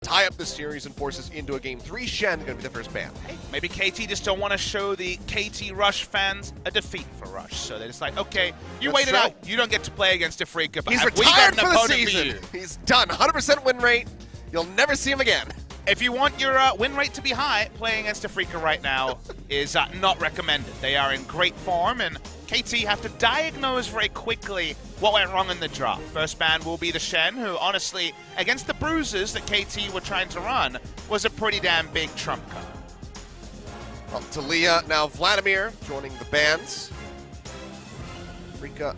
tie up the series and force us into a Game 3. Shen going to be the first ban. Hey, maybe KT just don't want to show the KT Rush fans a defeat for Rush. So they're just like, okay, you waited out. You don't get to play against Afreeca, but He's we got retired an for the opponent season. for you. He's done. 100% win rate. You'll never see him again. If you want your win rate to be high, playing against Afreeca right now is not recommended. They are in great form, and KT have to diagnose very quickly what went wrong in the draft. First ban will be the Shen, who honestly, against the bruises that KT were trying to run, was a pretty damn big trump card. Well, Talia, now Vladimir joining the bans. Afreeca,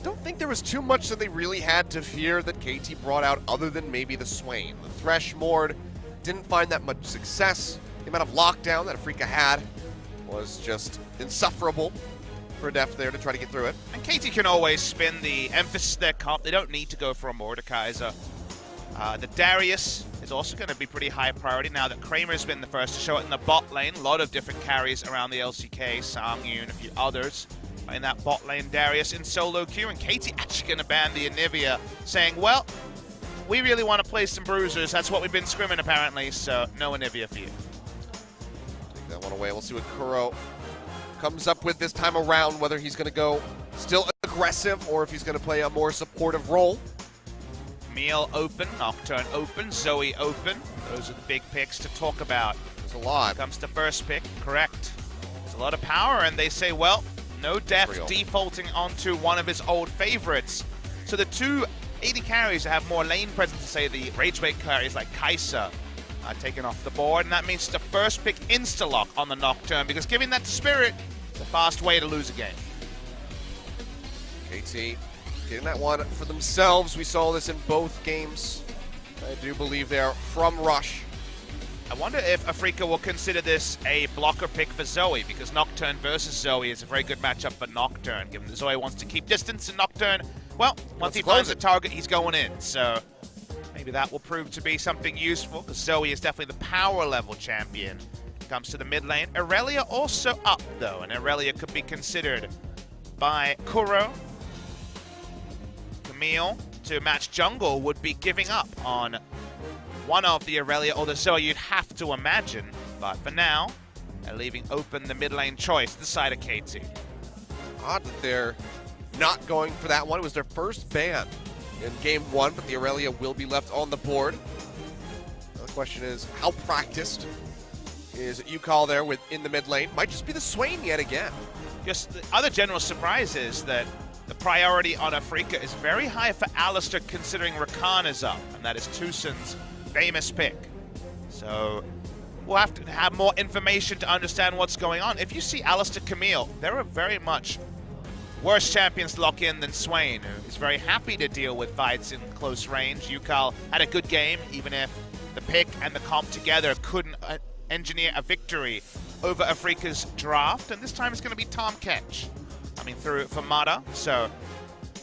don't think there was too much that they really had to fear that KT brought out other than maybe the Swain. The Thresh Mord didn't find that much success. The amount of lockdown that Afreeca had was just insufferable for Def there to try to get through it. And KT can always spin the emphasis of their comp. They don't need to go for a Mordekaiser. The Darius is also going to be pretty high priority now that Kramer's been the first to show it in the bot lane. A lot of different carries around the LCK, Sangyun, a few others. In that bot lane, Darius in solo queue, and KT actually going to ban the Anivia, saying, well, we really want to play some bruisers. That's what we've been scrimming, apparently, so no Anivia for you. Take that one away. We'll see what Kuro comes up with this time around, whether he's going to go still aggressive or if he's going to play a more supportive role. Meal open, Nocturne open, Zoe open. Those are the big picks to talk about. There's a lot. Comes to first pick, correct. There's a lot of power, and they say, well, no Def defaulting onto one of his old favorites. So the two AD carries that have more lane presence, to say the Rage Bait carries like Kai'Sa are taken off the board, and that means the first pick insta-lock on the Nocturne, because giving that to Spirit is a fast way to lose a game. KT getting that one for themselves. We saw this in both games. I do believe they're from Rush. I wonder if Afreeca will consider this a blocker pick for Zoe, because Nocturne versus Zoe is a very good matchup for Nocturne, given that Zoe wants to keep distance in Nocturne. Well, once he finds the target, he's going in, so maybe that will prove to be something useful, because Zoe is definitely the power level champion. Comes to the mid lane. Irelia also up, though, and Irelia could be considered by Kuro. Camille to match jungle would be giving up on one of the Irelia or the Zoe, you'd have to imagine. But for now, they're leaving open the mid lane choice, the side of KT. Odd that they're not going for that one. It was their first ban in Game 1, but the Irelia will be left on the board. Now the question is, how practiced is Yukal there in the mid lane? Might just be the Swain yet again. Just the other general surprise is that the priority on Afreeca is very high for Alistar, considering Rakan is up, and that is Tucson's famous pick. So we'll have to have more information to understand what's going on. If you see Alistar Camille, there are very much worse champions to lock in than Swain, who is very happy to deal with fights in close range. Yukal had a good game, even if the pick and the comp together couldn't engineer a victory over Afreeca's draft. And this time it's going to be Tom Ketch coming through for Mata, so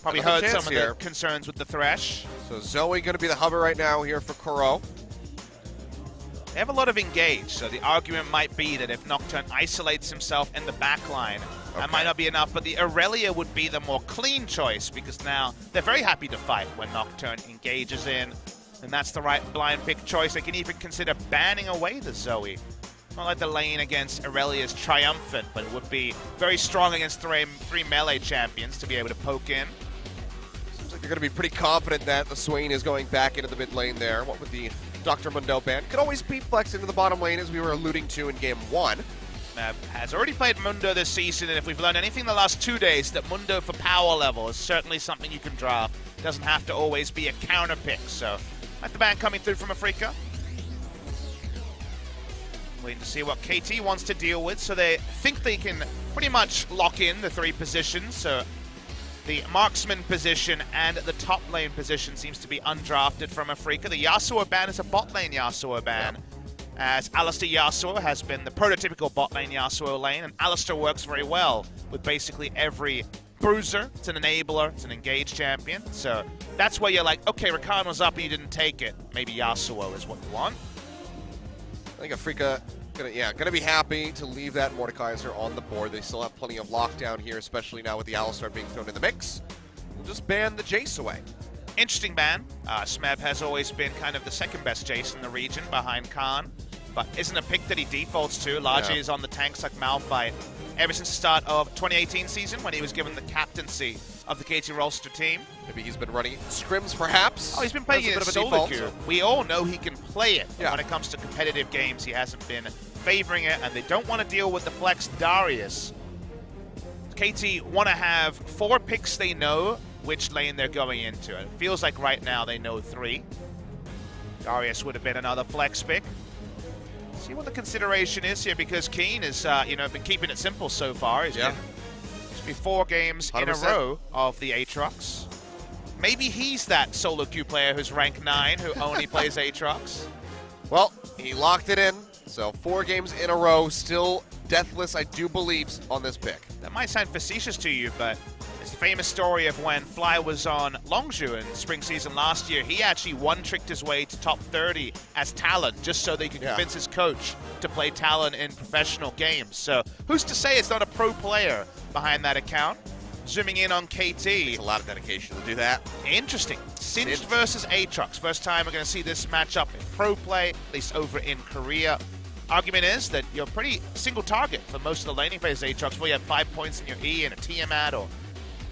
probably heard some of the concerns with the Thresh. So Zoe going to be the hover right now here for Kuro. They have a lot of engage, so the argument might be that if Nocturne isolates himself in the backline, that might not be enough, but the Irelia would be the more clean choice, because now they're very happy to fight when Nocturne engages in, and that's the right blind pick choice. They can even consider banning away the Zoe. Not like the lane against Irelia is triumphant, but it would be very strong against three melee champions to be able to poke in. Seems like they're going to be pretty confident that the Swain is going back into the mid lane there. What would the Dr. Mundo ban? Could always be flexed into the bottom lane, as we were alluding to in Game 1. Has already played Mundo this season, and if we've learned anything in the last 2 days, that Mundo for power level is certainly something you can draft. Doesn't have to always be a counter pick, so like the ban coming through from Afreeca. Waiting to see what KT wants to deal with, so they think they can pretty much lock in the three positions. So the marksman position and the top lane position seems to be undrafted from Afreeca. The Yasuo ban is a bot lane Yasuo ban, as Alistar Yasuo has been the prototypical bot lane Yasuo lane, and Alistar works very well with basically every bruiser. It's an enabler, it's an engaged champion, so that's where you're like, okay, Rakan was up and you didn't take it. Maybe Yasuo is what you want. I think Afreeca gonna be happy to leave that Mordekaiser on the board. They still have plenty of lockdown here, especially now with the Alistar being thrown in the mix. We'll just ban the Jace away. Interesting ban. Smeb has always been kind of the second best Jace in the region behind Khan, but isn't a pick that he defaults to. Largely is on the tanks like Malphite ever since the start of 2018 season when he was given the captaincy of the KT Rolster team. Maybe he's been running scrims, perhaps? Oh, he's been playing it in solo queue. We all know he can play it. Yeah. When it comes to competitive games, he hasn't been favoring it, and they don't want to deal with the flex Darius. KT want to have 4 picks they know which lane they're going into. It feels like right now they know 3. Darius would have been another flex pick. See what the consideration is here, because Keen has been keeping it simple so far. It's been 4 games 100%. In a row of the Aatrox. Maybe he's that solo queue player who's rank 9 who only plays Aatrox. Well, he locked it in, so 4 games in a row, still deathless, I do believe, on this pick. That might sound facetious to you, but it's the famous story of when Fly was on Longzhou in spring season last year. He actually one-tricked his way to top 30 as Talon, just so they could convince his coach to play Talon in professional games. So who's to say it's not a pro player behind that account? Zooming in on KT. It's a lot of dedication to do that. Interesting. Singed versus Aatrox. First time we're going to see this matchup in pro play, at least over in Korea. Argument is that you're pretty single target for most of the laning phase Aatrox, where you have 5 points in your E and a Tiamat or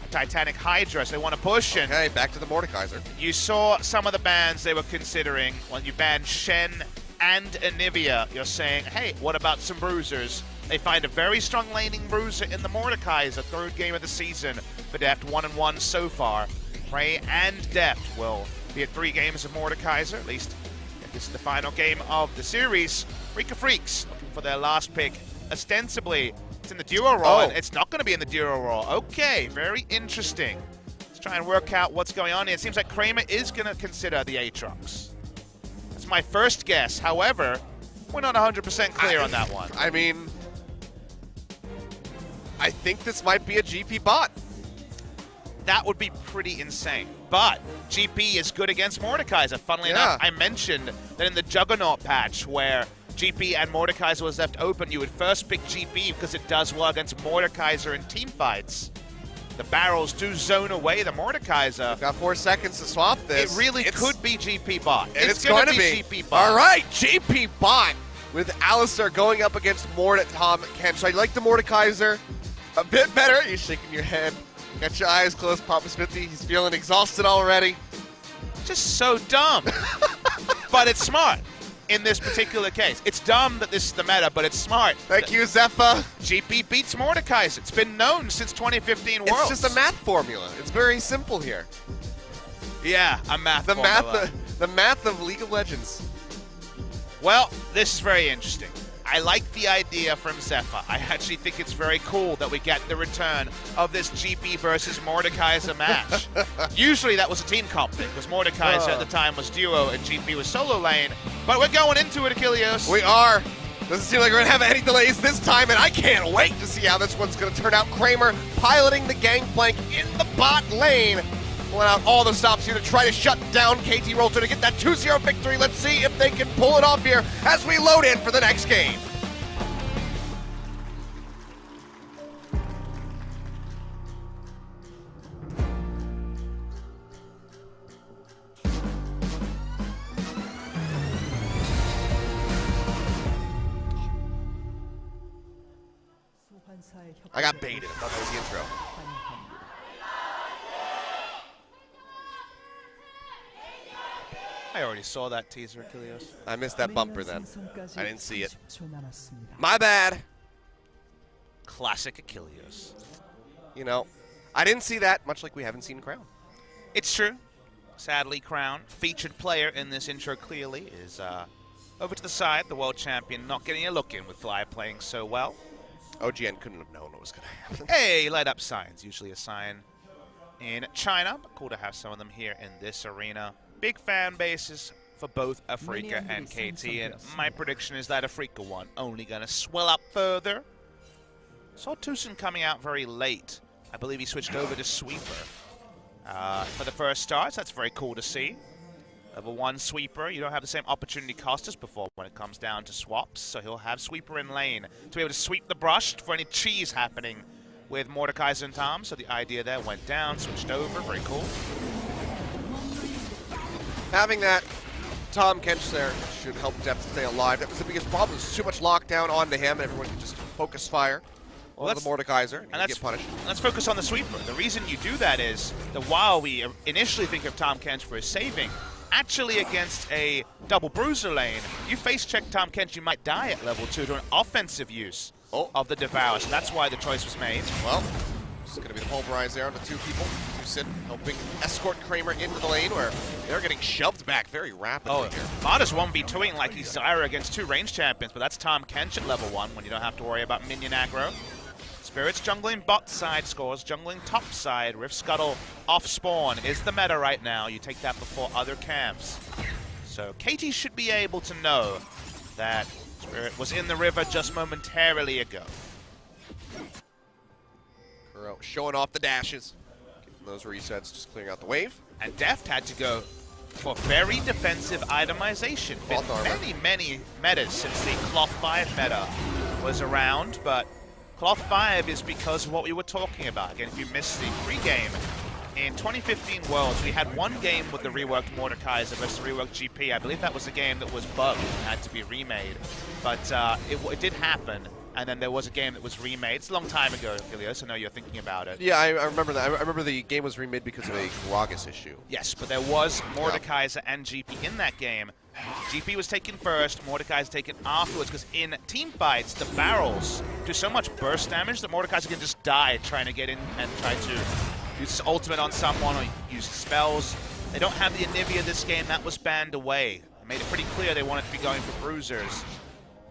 a Titanic Hydra, so they want to push. Okay, back to the Mordekaiser. You saw some of the bans they were considering. When you banned Shen and Anivia, you're saying, hey, what about some bruisers? They find a very strong laning bruiser in the Mordekaiser, 3rd game of the season for Deft, 1-1 so far. Prey and Deft will be at 3 games of Mordekaiser, at least if this is the final game of the series. Afreeca Freecs looking for their last pick. Ostensibly, it's in the duo role, and it's not going to be in the duo role. Okay, very interesting. Let's try and work out what's going on here. It seems like Kramer is going to consider the Aatrox. That's my first guess. However, we're not 100% clear on that one. I mean, I think this might be a GP bot. That would be pretty insane. But GP is good against Mordekaiser. Funnily enough, I mentioned that in the Juggernaut patch where GP and Mordekaiser was left open, you would first pick GP because it does well against Mordekaiser in team fights. The barrels do zone away the Mordekaiser. We've got 4 seconds to swap this. It really could be GP bot. And it's going to be GP bot. All right, GP bot with Alistair going up against Tom Ken. So I like the Mordekaiser a bit better. You're shaking your head. Got your eyes closed, Papa Smithy. He's feeling exhausted already. Just so dumb. But it's smart in this particular case. It's dumb that this is the meta, but it's smart. Thank you, Zephyr. GP beats Mordekaiser. It's been known since 2015 Worlds. It's just a math formula. It's very simple here. Yeah, a math formula. The math of League of Legends. Well, this is very interesting. I like the idea from Zephyr. I actually think it's very cool that we get the return of this GP versus Mordekaiser match. Usually that was a team comp pick, because Mordekaiser at the time was duo and GP was solo lane. But we're going into it, Achilles. We are. Doesn't seem like we're going to have any delays this time, and I can't wait to see how this one's going to turn out. Kramer piloting the gangplank in the bot lane. Pulling out all the stops here to try to shut down KT Rolster to get that 2-0 victory. Let's see if they can pull it off here as we load in for the next game. I got baited. I thought that was the intro. I already saw that teaser, Achilles. I missed that bumper then. I didn't see it. My bad. Classic Achilles. You know, I didn't see that, much like we haven't seen Crown. It's true. Sadly, Crown, featured player in this intro clearly, is over to the side. The world champion not getting a look in with Fly playing so well. OGN couldn't have known what was going to happen. Hey, light up signs. Usually a sign in China, but cool to have some of them here in this arena. Big fan bases for both Afreeca and KT, and my prediction is that Afreeca one only going to swell up further. Saw Tucson coming out very late. I believe he switched over to Sweeper for the first starts. That's very cool to see. Level 1 Sweeper, you don't have the same opportunity cost as before when it comes down to swaps, so he'll have Sweeper in lane to be able to sweep the brush for any cheese happening with Mordekaiser and Tom. So the idea there went down, switched over, very cool. Having that Tom Kench there should help Depth stay alive. That was the biggest problem. There's too much lockdown onto him. Everyone can just focus fire on the Mordekaiser and get punished. Let's focus on the sweeper. The reason you do that is that while we initially think of Tom Kench for his saving, actually against a double bruiser lane, you face check Tom Kench, you might die at level 2 to an offensive use of the Devour. So that's why the choice was made. Well, this is going to be the pulverize there on the 2 people. Tucson helping escort Kramer into the lane where they're getting shoved back very rapidly here. Mada's 1v2ing like he's Zyra against 2 range champions, but that's Tom Kench at level 1 when you don't have to worry about minion aggro. Spirits jungling bot side, Scores jungling top side. Rift Scuttle off spawn is the meta right now. You take that before other camps. So Katie should be able to know that Spirit was in the river just momentarily ago. Kuro showing off the dashes. Getting those resets, just clearing out the wave. And Deft had to go for very defensive itemization. Been many metas since the Cloth 5 meta was around, but Cloth 5 is because of what we were talking about. Again, if you missed the pregame, in 2015 Worlds, we had one game with the reworked Mordekaiser versus the reworked GP. I believe that was a game that was bugged and had to be remade. But it did happen, and then there was a game that was remade. It's a long time ago, Gilios. I know you're thinking about it. Yeah, I remember that. I remember the game was remade because of a Gragas issue. Yes, but there was Mordekaiser and GP in that game. GP was taken first, Mordekaiser taken afterwards, because in team fights, the barrels do so much burst damage that Mordekaiser can just die trying to get in and try to use his ultimate on someone or use spells. They don't have the Anivia this game. That was banned away. They made it pretty clear they wanted to be going for bruisers.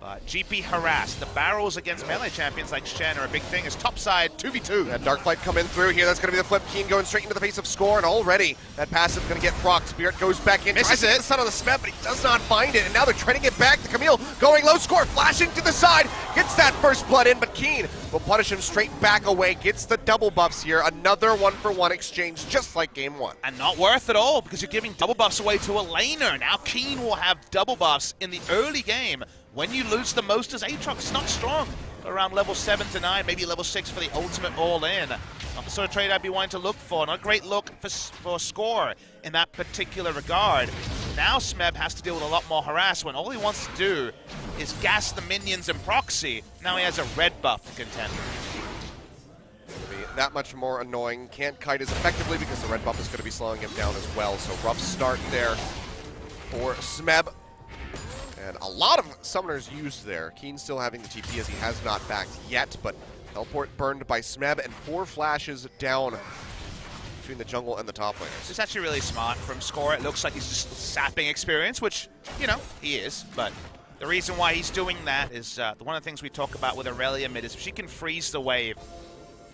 But GP harassed. The barrels against melee champions like Shen are a big thing. It's topside 2v2. That Darkflight coming through here. That's going to be the flip. Keen going straight into the face of Score, and already that passive going to get procced. Spirit goes back in. Misses it. The sun on the Smeb, but he does not find it. And now they're trying to get back. The Camille going low. Score flashing to the side. Gets that first blood in, but Keen will punish him straight back away. Gets the double buffs here. Another 1-for-1 exchange, just like game 1. And not worth it all, because you're giving double buffs away to a laner. Now Keen will have double buffs in the early game. When you lose the most as Aatrox, it's not strong. Around level 7 to 9, maybe level 6 for the ultimate all-in. Not the sort of trade I'd be wanting to look for. Not a great look for Score in that particular regard. Now Smeb has to deal with a lot more harass when all he wants to do is gas the minions and proxy. Now he has a red buff to contend with. That much more annoying. Can't kite as effectively because the red buff is going to be slowing him down as well. So rough start there for Smeb. And a lot of summoners used there. Keen still having the TP as he has not backed yet, but teleport burned by Smeb and 4 flashes down between the jungle and the top laners. It's actually really smart from Score. It looks like he's just sapping experience, which, you know, he is. But the reason why he's doing that is one of the things we talk about with Aurelia mid is if she can freeze the wave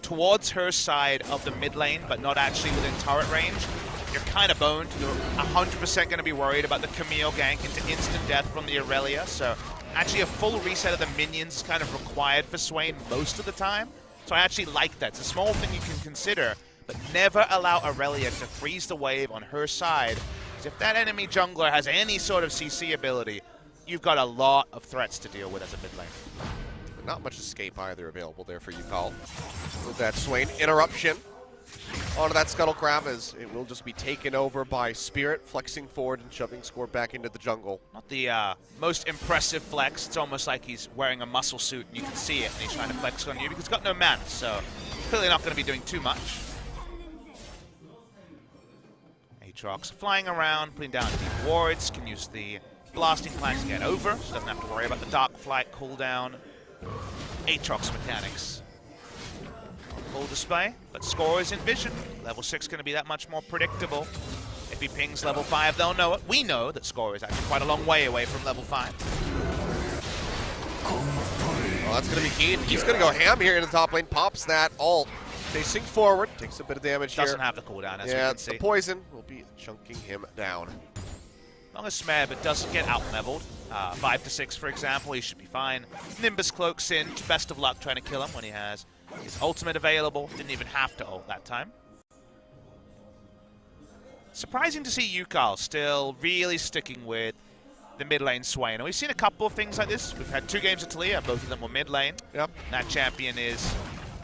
towards her side of the mid lane, but not actually within turret range, you're kind of boned. You're 100% going to be worried about the Camille gank into instant death from the Aurelia. So actually a full reset of the minions is kind of required for Swain most of the time. So I actually like that. It's a small thing you can consider, but never allow Aurelia to freeze the wave on her side. Because if that enemy jungler has any sort of CC ability, you've got a lot of threats to deal with as a mid lane. Not much escape either available there for you, Call. With that Swain interruption onto that Scuttle Crab as it will just be taken over by Spirit, flexing forward and shoving Score back into the jungle. Not the most impressive flex. It's almost like he's wearing a muscle suit and you can see it and he's trying to flex on you because he's got no mana, so clearly not going to be doing too much. Aatrox flying around, putting down deep wards, can use the blasting plant to get over, so doesn't have to worry about the dark flight cooldown. Aatrox mechanics. Full display, but Score is in vision. Level 6 going to be that much more predictable. If he pings level 5, they'll know it. We know that Score is actually quite a long way away from level 5. Well, that's going to be Keen. He's going to go ham here in the top lane. Pops that ult. Facing forward. Takes a bit of damage here. Doesn't have the cooldown, as we can see. The poison will be chunking him down. As long as Smeb doesn't get out-leveled, 5 to 6 for example, he should be fine. Nimbus Cloak Singe, best of luck trying to kill him when he has his ultimate available. Didn't even have to ult that time. Surprising to see Yukal still really sticking with the mid lane Swain. And we've seen a couple of things like this. We've had 2 games of Talia, both of them were mid lane. Yep. That champion is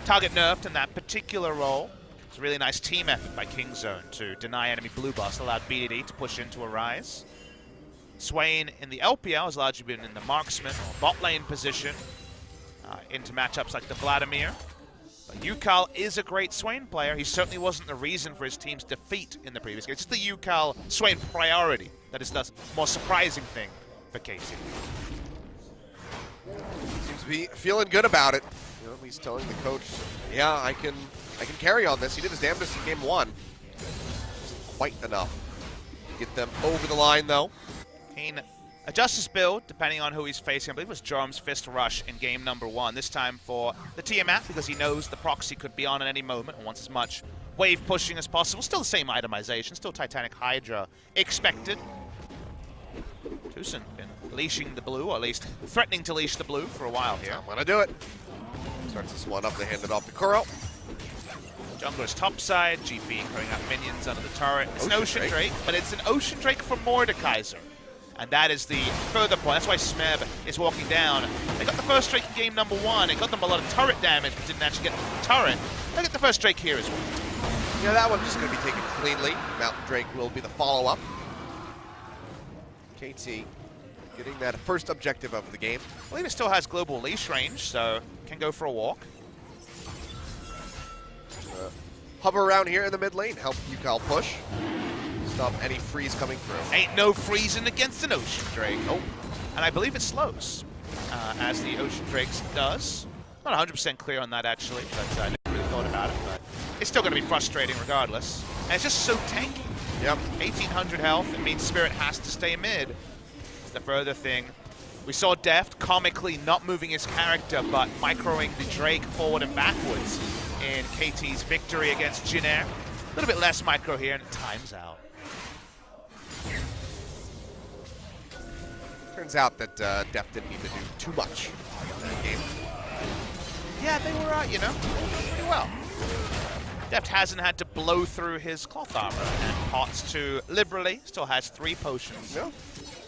target nerfed in that particular role. It's a really nice team effort by Kingzone to deny enemy blue buffs, allowed BDD to push into a rise. Swain in the LPL has largely been in the marksman or bot lane position into matchups like the Vladimir. But Yukal is a great Swain player. He certainly wasn't the reason for his team's defeat in the previous game. It's just the Yukal Swain priority that is the more surprising thing for KT. Seems to be feeling good about it. You know, at least telling the coach, yeah, I can carry on this. He did his damnedest in game 1. Wasn't quite enough to get them over the line, though. Kane adjusts his build depending on who he's facing. I believe it was Jorm's Fist Rush in game number 1. This time for the Tiamat because he knows the proxy could be on at any moment and wants as much wave pushing as possible. Still the same itemization, still Titanic Hydra expected. Tucson been leashing the blue, or at least threatening to leash the blue for a while here. I'm gonna do it. Starts this one up, they hand it off to Kuro. Jungler's topside, GP throwing out minions under the turret. It's an Ocean Drake, but it's an Ocean Drake for Mordekaiser. And that is the further point. That's why Smeb is walking down. They got the first Drake in game number 1. It got them a lot of turret damage, but didn't actually get the turret. They get the first Drake here as well. Yeah, that one's just going to be taken cleanly. Mountain Drake will be the follow-up. KT getting that first objective of the game. I believe it still has global leash range, so can go for a walk. Hover around here in the mid lane, help Yukal push. Stop any freeze coming through. Ain't no freezing against an Ocean Drake. Oh, and I believe it slows, as the Ocean Drakes does. Not 100% clear on that, actually, but I never really thought about it. But it's still going to be frustrating regardless. And it's just so tanky. Yep. 1800 health, it means Spirit has to stay mid. It's the further thing. We saw Deft comically not moving his character, but microing the Drake forward and backwards in KT's victory against Jinair. A little bit less micro here, and it times out. Turns out that Def didn't need to do too much in that game. Yeah, they were, you know, pretty well. Deft hasn't had to blow through his cloth armor and pots too liberally. Still has 3 potions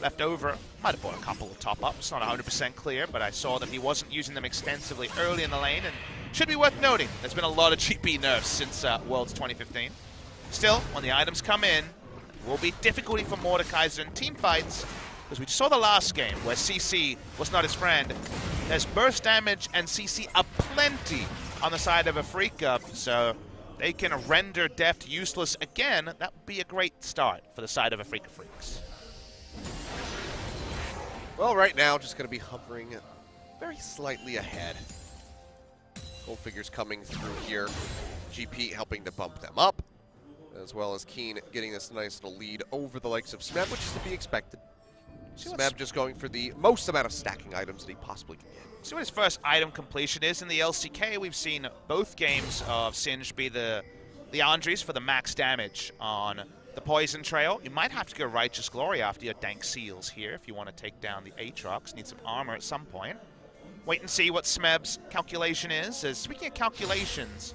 left over. Might have bought a couple of top-ups, not 100% clear, but I saw that he wasn't using them extensively early in the lane, and should be worth noting. There's been a lot of GP nerfs since Worlds 2015. Still, when the items come in, it will be difficulty for Mordekaiser in team fights, because we saw the last game where CC was not his friend. There's burst damage and CC aplenty on the side of Afreeca, so they can render Deft useless again. That would be a great start for the side of Afreeca Freecs. Well, right now, just going to be hovering very slightly ahead. Gold figures coming through here. GP helping to bump them up, as well as Keen getting this nice little lead over the likes of Smeb, which is to be expected. Smeb just going for the most amount of stacking items that he possibly can get. See what his first item completion is. In the LCK, we've seen both games of Singe be the Andres for the max damage on the Poison Trail. You might have to go Righteous Glory after your Dank Seals here if you want to take down the Aatrox. Need some armor at some point. Wait and see what Smeb's calculation is. Speaking of calculations,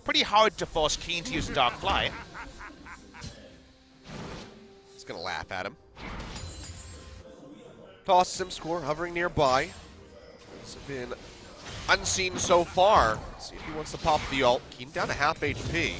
pretty hard to force Keen to use Dark Flight. He's going to laugh at him. Tosses him, score hovering nearby. It's been unseen so far. Let's see if he wants to pop the ult. Keen down to half HP.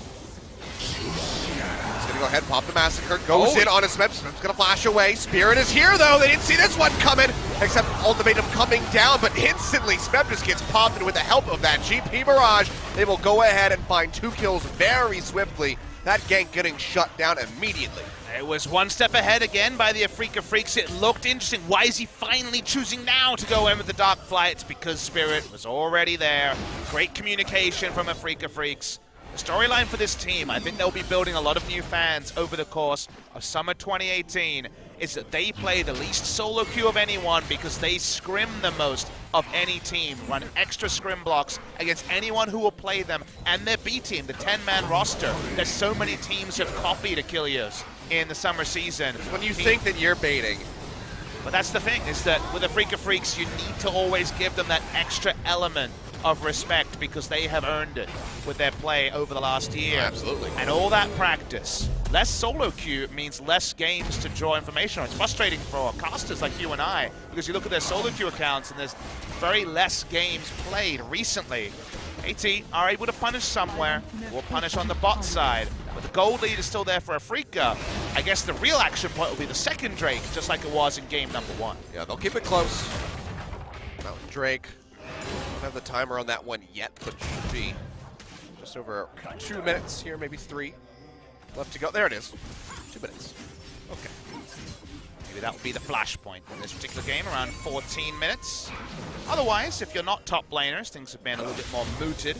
He's gonna go ahead, pop the Massacre, goes in on his Smeb. Smeb's gonna flash away. Spirit is here though. They didn't see this one coming, except Ultimatum coming down, but instantly Smeb just gets popped, and with the help of that GP barrage, they will go ahead and find 2 kills very swiftly. That gank getting shut down immediately. It was one step ahead again by the Afreeca Freecs. It looked interesting. Why is he finally choosing now to go in with the Dark Flight? It's because Spirit was already there. Great communication from Afreeca Freecs. The storyline for this team, I think they'll be building a lot of new fans over the course of Summer 2018, is that they play the least solo queue of anyone because they scrim the most of any team, run extra scrim blocks against anyone who will play them, and their B team, the 10-man roster, that so many teams have copied Achilles in the summer season. When you think that you're baiting. But that's the thing, is that with the Afreeca Freecs, you need to always give them that extra element of respect because they have earned it with their play over the last year. Absolutely. And all that practice. Less solo queue means less games to draw information on. It's frustrating for casters like you and I because you look at their solo queue accounts and there's very less games played recently. AT are able to punish somewhere. Will punish on the bot side. But the gold lead is still there for Afreeca. I guess the real action point will be the second Drake, just like it was in game number 1. Yeah, they'll keep it close. Mountain Drake. Don't have the timer on that one yet, but should be just over 2 minutes here, maybe 3 left to go. There it is. 2 minutes. Okay. Maybe that will be the flashpoint in this particular game, around 14 minutes. Otherwise, if you're not top laners, things have been a little bit more mooted.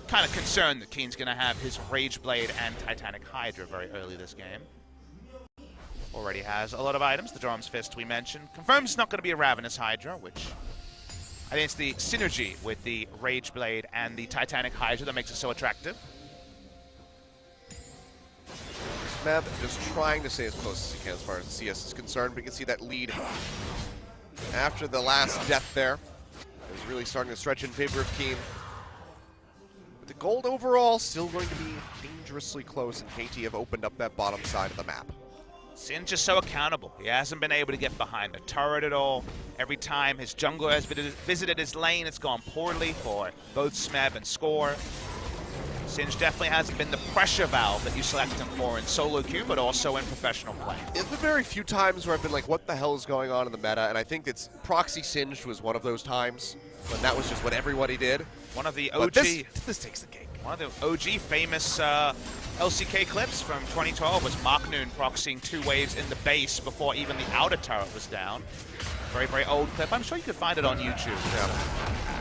Kind of concerned that Keen's going to have his Rage Blade and Titanic Hydra very early this game. Already has a lot of items. The Drum's Fist we mentioned. Confirms it's not going to be a Ravenous Hydra, which I think it's the synergy with the Rage Blade and the Titanic Hydra that makes it so attractive. Smeb just trying to stay as close as he can as far as the CS is concerned, but you can see that lead after the last death there is really starting to stretch in favor of Keen. But the gold overall still going to be dangerously close, and KT have opened up that bottom side of the map. Singe is so accountable. He hasn't been able to get behind the turret at all. Every time his jungler has visited his lane, it's gone poorly for both Smeb and Score. Singe definitely hasn't been the pressure valve that you select him for in solo queue, but also in professional play. It's been very few times where I've been like, what the hell is going on in the meta? And I think it's Proxy Singed was one of those times, when that was just what everybody did. One of the OG... This takes the cake. One of the OG famous LCK clips from 2012 was Marknoon proxying 2 waves in the base before even the outer turret was down. Very, very old clip. I'm sure you could find it on YouTube. Yeah.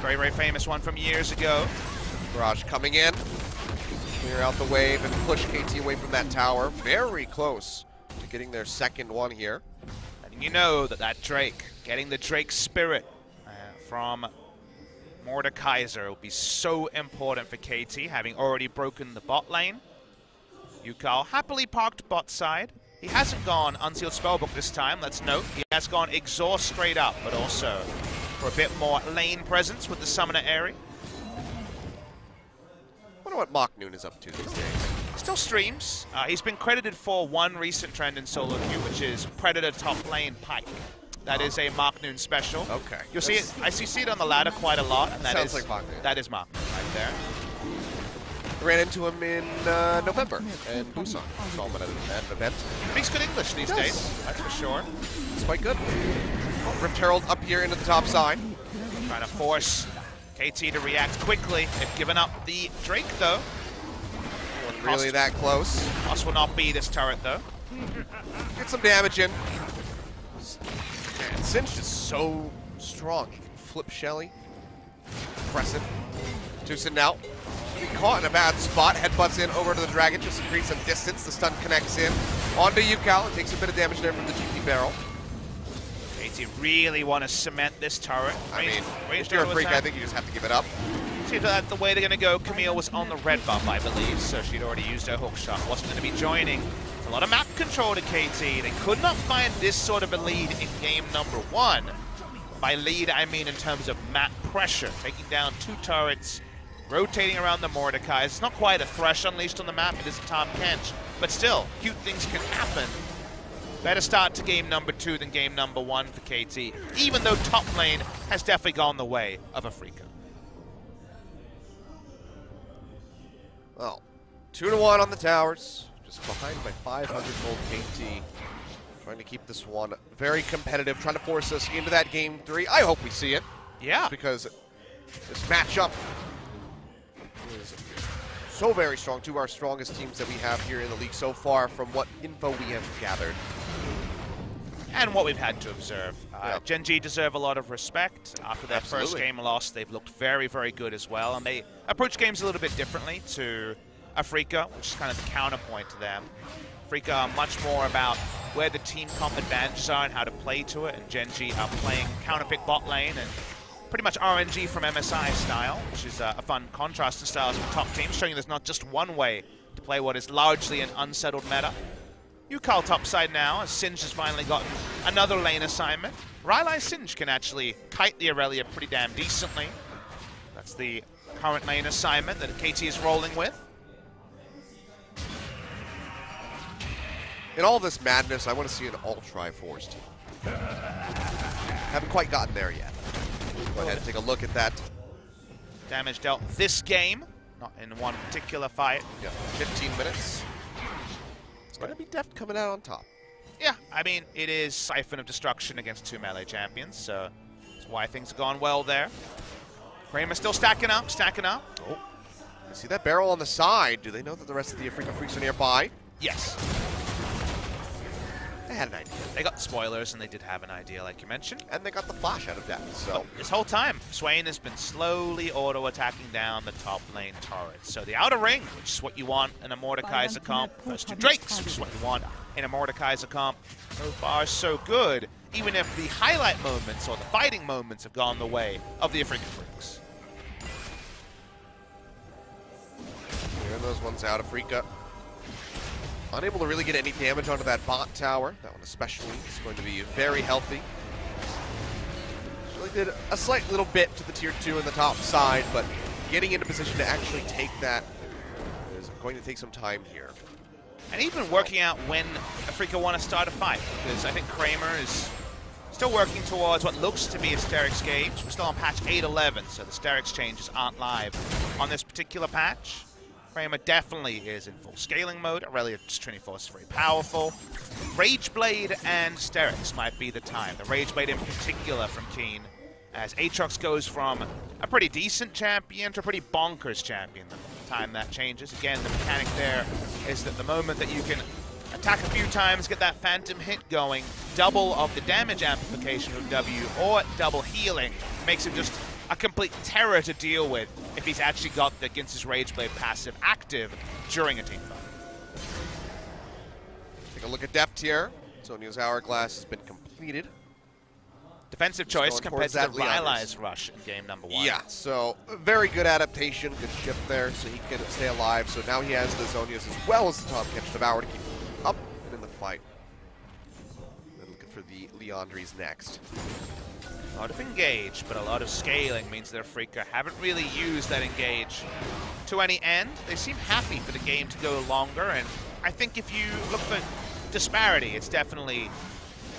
Very, very famous one from years ago. Barrage coming in. Clear out the wave and push KT away from that tower. Very close to getting their second one here. And you know that Drake, getting the Drake spirit from Mordekaiser will be so important for KT, having already broken the bot lane. Yukal happily parked bot side. He hasn't gone Unsealed Spellbook this time, let's note. He has gone Exhaust straight up, but also for a bit more lane presence with the Summoner Aerie. I wonder what Marknoon is up to these days. Still streams. He's been credited for one recent trend in solo queue, which is Predator top lane Pike. That is a Marknoon special. Okay. You'll see it. I see it on the ladder quite a lot, and Sounds like Marknoon. That is Marknoon right there. Ran into him in November in Busan. Saw him at an event. Speaks good English these days, that's for sure. It's quite good. Oh, Rift Herald up here into the top side. Trying to force KT to react quickly. They've given up the Drake, though. Wasn't really that close. Cost will not be this turret, though. Get some damage in. Man, Singed is so strong. He can flip Shelly. Impressive. Tucson now. Be caught in a bad spot. Headbutts in over to the Dragon just to create some distance. The stun connects in. Onto Yukal and takes a bit of damage there from the GP barrel. KT really want to cement this turret. I mean, if you're a freak, I think you just have to give it up. See, that's the way they're going to go. Camille was on the red buff, I believe, so she'd already used her hook shot. Wasn't going to be joining. A lot of map control to KT. They could not find this sort of a lead in game number 1. By lead, I mean in terms of map pressure. Taking down 2 turrets, rotating around the Mordecai. It's not quite a Thresh unleashed on the map. It is a Tom Kench. But still, cute things can happen. Better start to game number 2 than game number 1 for KT, even though top lane has definitely gone the way of Afreeca. Well, 2-1 on the towers. Just behind by 500 gold KT. Trying to keep this one very competitive, trying to force us into that game 3. I hope we see it. Yeah. Because this matchup is so very strong. 2 of our strongest teams that we have here in the league so far from what info we have gathered. And what we've had to observe. Gen G deserve a lot of respect. After their first game loss, they've looked very, very good as well. And they approach games a little bit differently to Afreeca, which is kind of the counterpoint to them. Afreeca are much more about where the team comp advantages are and how to play to it. And Gen G are playing counterpick bot lane and pretty much RNG from MSI style, which is a fun contrast to styles from top teams, showing there's not just one way to play what is largely an unsettled meta. Yukal topside now, as Singe has finally gotten another lane assignment. Rylai Singe can actually kite the Aurelia pretty damn decently. That's the current lane assignment that KT is rolling with. In all this madness, I want to see an all-Triforce team. Haven't quite gotten there yet. Go ahead and take a look at that damage dealt this game, not in one particular fight. Yeah, 15 minutes. It's going to be Deft coming out on top. Yeah, I mean, it is Siphon of Destruction against 2 melee champions, so that's why things have gone well there. Kramer still stacking up. Oh, I see that barrel on the side. Do they know that the rest of the Afreeca Freecs are nearby? Yes. They had an idea. They got spoilers, and they did have an idea, like you mentioned. And they got the flash out of Deft, so... This whole time, Swain has been slowly auto-attacking down the top lane turrets. So the outer ring, which is what you want in a Mordekaiser comp, first 2 Drakes, which is what you want in a Mordekaiser comp. So far, so good, even if the highlight moments or the fighting moments have gone the way of the Afreeca Freecs. Clearing those ones out. Afreeca unable to really get any damage onto that bot tower. That one especially is going to be very healthy. Really did a slight little bit to the tier 2 in the top side, but getting into position to actually take that is going to take some time here. And even working out when Afreeca want to start a fight, because I think Kramer is still working towards what looks to be a Sterix gauge. We're still on patch 8.11, so the Sterix changes aren't live on this particular patch. Kramer definitely is in full scaling mode. Aurelia's Trinity Force is very powerful. Rageblade and Sterix might be the time. The Rageblade in particular from Keen, as Aatrox goes from a pretty decent champion to a pretty bonkers champion the time that changes. Again, the mechanic there is that the moment that you can attack a few times, get that phantom hit going, double of the damage amplification of W, or double healing, makes him just a complete terror to deal with if he's actually got the Ginz's Rageblade passive active during a team fight. Take a look at Deft here. Sonya's Hourglass has been completed. Defensive choice compared to the Rylai's rush in game number 1. Yeah, so very good adaptation, good shift there, so he can stay alive. So now he has the Zonias as well as the top catch Devour to keep him up and in the fight. Then looking for the Leandries next. A lot of engage, but a lot of scaling means that Afreeca haven't really used that engage to any end. They seem happy for the game to go longer, and I think if you look for disparity, it's definitely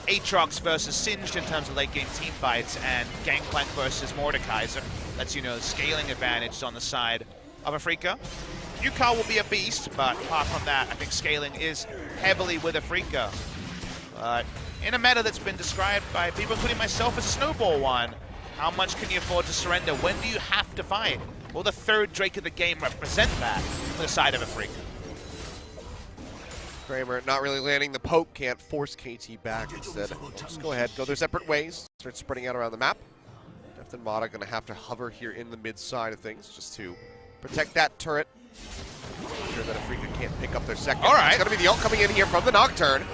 Aatrox versus Singed in terms of late game team fights, and Gangplank versus Mordekaiser. Lets you know the scaling advantage is on the side of Afreeca. Yukar will be a beast, but apart from that, I think scaling is heavily with Afreeca. But in a meta that's been described by people, including myself, as a snowball one, how much can you afford to surrender? When do you have to fight? Will the third Drake of the game represent that for the side of Afreeca? Kramer not really landing the poke, can't force KT back. Instead, just go ahead, go their separate ways, start spreading out around the map. Deft and Mata going to have to hover here in the mid side of things just to protect that turret. Make sure that Afreeca can't pick up their second. All right. It's going to be the ult coming in here from the Nocturne.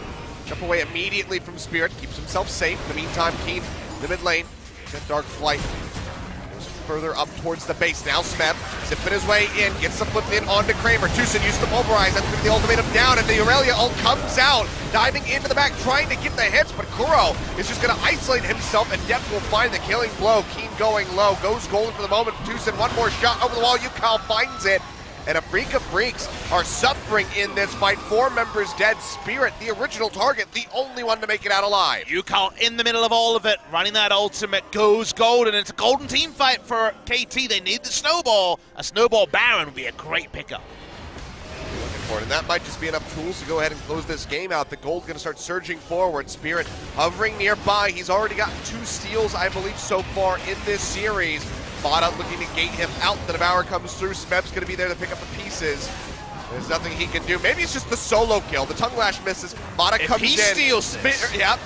Jump away immediately from Spirit, keeps himself safe. In the meantime, Keen in the mid lane. Got Dark Flight. Goes further up towards the base. Now Smeb zipping his way in, gets the flip in onto Kramer. Tucson used to pulverize, that's the ultimatum down, and the Aurelia ult comes out, diving into the back, trying to get the hits, but Kuro is just going to isolate himself, and Deft will find the killing blow. Keen going low, goes golden for the moment. Tucson, one more shot over the wall. Yukal finds it. And Afreeca Freecs are suffering in this fight. 4 members dead. Spirit, the original target, the only one to make it out alive. Yukal in the middle of all of it, running that ultimate, goes golden. It's a golden team fight for KT. They need the snowball. A snowball Baron would be a great pickup. Looking for it, and that might just be enough tools to go ahead and close this game out. The gold's going to start surging forward. Spirit hovering nearby. He's already got 2 steals, I believe, so far in this series. Mata looking to gate him out. The Devour comes through. Smeb's going to be there to pick up the pieces. There's nothing he can do. Maybe it's just the solo kill. The tongue lash misses. Mata comes in. If he steals this. Yep,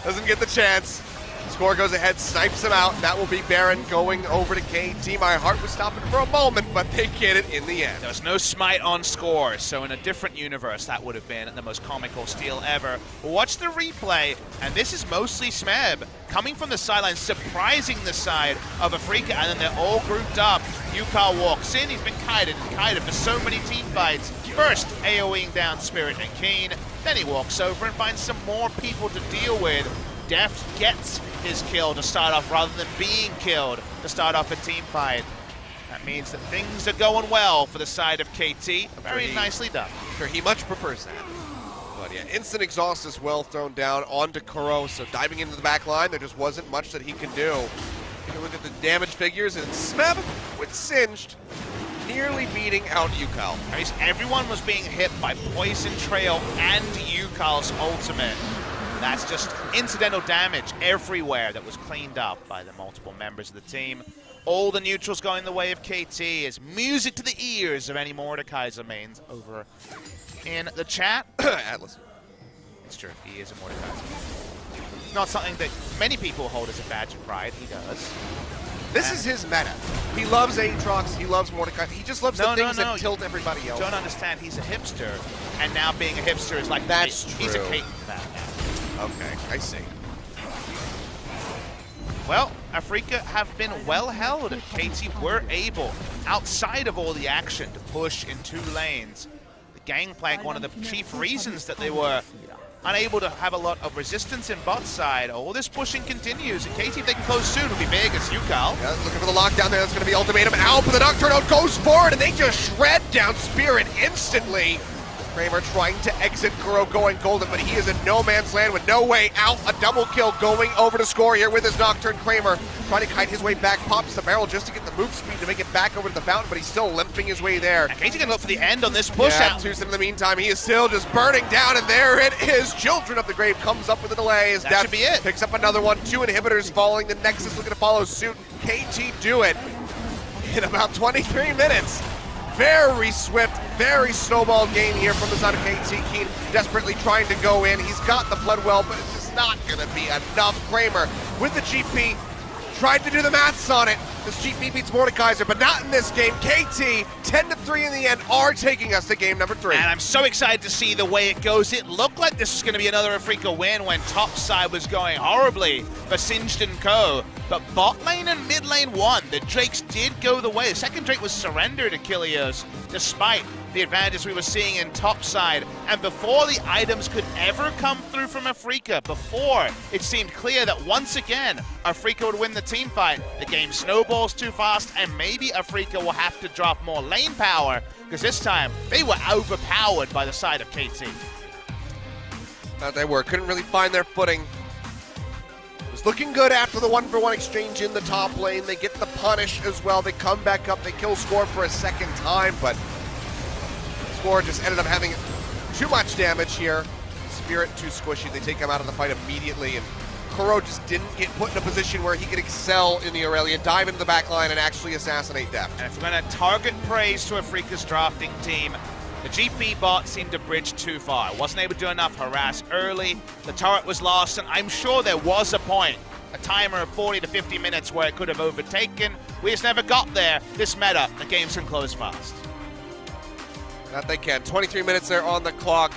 doesn't get the chance. Score goes ahead, snipes him out. That will be Baron going over to KT. My heart was stopping for a moment, but they get it in the end. There was no smite on Score, so in a different universe, that would have been the most comical steal ever. Watch the replay, and this is mostly Smeb coming from the sideline, surprising the side of Afreeca, and then they're all grouped up. Yukar walks in, he's been kited for so many team fights. First, AoEing down Spirit and Keen, then he walks over and finds some more people to deal with. Deft gets his kill to start off rather than being killed to start off a team fight. That means that things are going well for the side of KT. Very nicely done. Sure, he much prefers that. But yeah, instant exhaust as well thrown down onto Kuro. So diving into the back line, there just wasn't much that he could do. Take a look at the damage figures, and Smeb with Singed nearly beating out Yukal. Everyone was being hit by Poison Trail and Yukal's ultimate. That's just incidental damage everywhere that was cleaned up by the multiple members of the team. All the neutrals going the way of KT is music to the ears of any Mordekaiser mains over in the chat. Atlas. It's true, he is a Mordekaiser. It's not something that many people hold as a badge of pride. He does. This is his meta. He loves Aatrox, he loves Mordekaiser. He just loves the things that tilt everybody else. Don't understand, he's a hipster, and now being a hipster is like, that's true. He's a Kate fan now. Okay, I see. Well, Afreeca have been well held, and KT were able, outside of all the action, to push in 2 lanes. The Gangplank, one of the chief reasons that they were unable to have a lot of resistance in bot side. All this pushing continues, and KT, if they can close soon, will be big as Yukal. Yeah, looking for the lockdown there. That's going to be ultimatum out, but the Nocturne out goes forward, and they just shred down Spirit instantly. Kramer trying to exit Kuro going golden, but he is in no man's land with no way out. A double kill going over to score here with his Nocturne. Kramer trying to kite his way back, pops the barrel just to get the move speed to make it back over to the fountain, but he's still limping his way there. And KT can look for the end on this push out. Tucson in the meantime, he is still just burning down, and there it is. Children of the Grave comes up with a delay. As That should be it. Picks up another one. 2 inhibitors falling. The Nexus looking to follow suit. KT do it in about 23 minutes. Very swift, very snowball game here from the side of KT. Keen desperately trying to go in. He's got the blood well, but it's just not going to be enough. Kramer with the GP tried to do the maths on it. This GP beats Mordekaiser, but not in this game. KT, 10-3 in the end, are taking us to game number 3. And I'm so excited to see the way it goes. It looked like this was going to be another Afreeca win when top side was going horribly for Singed and Co. But bot lane and mid lane won. The Drakes did go the way. The second Drake was surrendered to Kilios, despite the advantages we were seeing in top side. And before the items could ever come through from Afreeca, before it seemed clear that once again Afreeca would win the team fight, the game snowballs too fast, and maybe Afreeca will have to drop more lane power, because this time they were overpowered by the side of KT. They were, couldn't really find their footing. It was looking good after the 1-for-1 exchange in the top lane. They get the punish as well. They come back up, they kill Score for a second time, but Score just ended up having too much damage here. Spirit too squishy. They take him out of the fight immediately, and Kuro just didn't get put in a position where he could excel in the Aurelia, dive into the back line, and actually assassinate Deft. And if we're going to target praise to Afreeca's drafting team, the GP bot seemed to bridge too far. Wasn't able to do enough harass early. The turret was lost, and I'm sure there was a point, a timer of 40 to 50 minutes where it could have overtaken. We just never got there. This meta, the games can close fast. That they can. 23 minutes there on the clock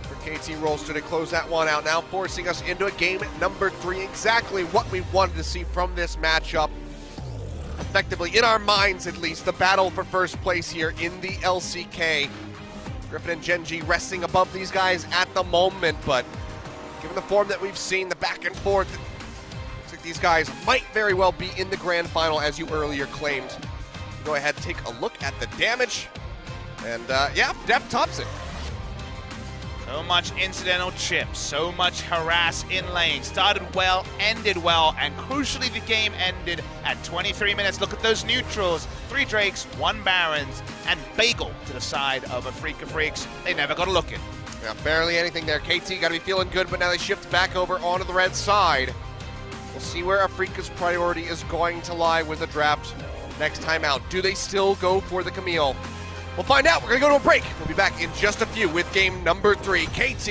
for KT Rolster to close that one out, now forcing us into a game number 3. Exactly what we wanted to see from this matchup. Effectively, in our minds at least, the battle for first place here in the LCK. Griffin and Genji resting above these guys at the moment, but given the form that we've seen, the back and forth, looks like these guys might very well be in the grand final, as you earlier claimed. Go ahead and take a look at the damage. And yeah, Deft tops it. So much incidental chips, so much harass in lane. Started well, ended well, and crucially the game ended at 23 minutes. Look at those neutrals. 3 Drakes, 1 Barons, and Bagel to the side of Afreeca Freecs. They never got a look in. Yeah, barely anything there. KT got to be feeling good, but now they shift back over onto the red side. We'll see where Afreeca's priority is going to lie with the draft next time out. Do they still go for the Camille? We'll find out. We're going to go to a break. We'll be back in just a few with game number 3. KT